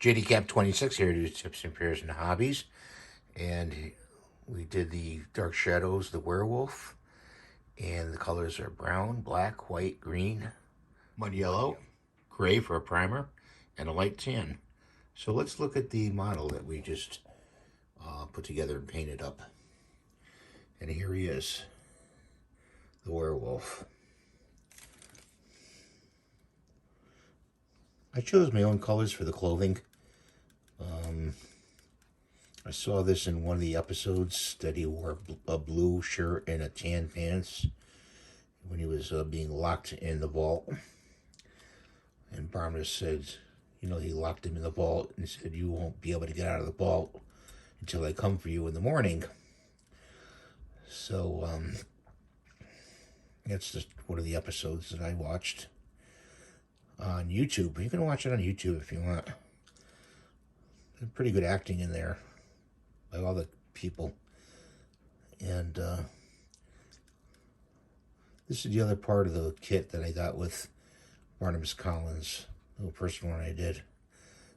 JDCap26 here to do tips and prayers and hobbies. And we did the Dark Shadows, the werewolf. And the colors are brown, black, white, green, mud yellow, gray for a primer, and a light tan. So let's look at the model that we just put together and painted up. And here he is, the werewolf. I chose my own colors for the clothing. I saw this in one of the episodes that he wore a blue shirt and a tan pants when he was being locked in the vault. And Barnabas said, you know, he locked him in the vault and said, you won't be able to get out of the vault until I come for you in the morning. So, that's just one of the episodes that I watched on YouTube. You can watch it on YouTube if you want. There's pretty good acting in there by all the people. And this is the other part of the kit that I got with Barnabas Collins, the first one I did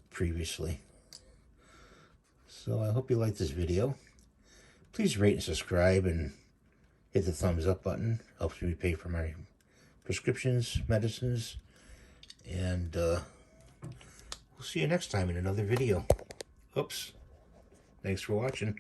previously. So I hope you like this video. Please rate and subscribe and hit the thumbs up button. Helps me pay for my prescriptions, medicines, and we'll see you next time in another video. Oops. Thanks for watching.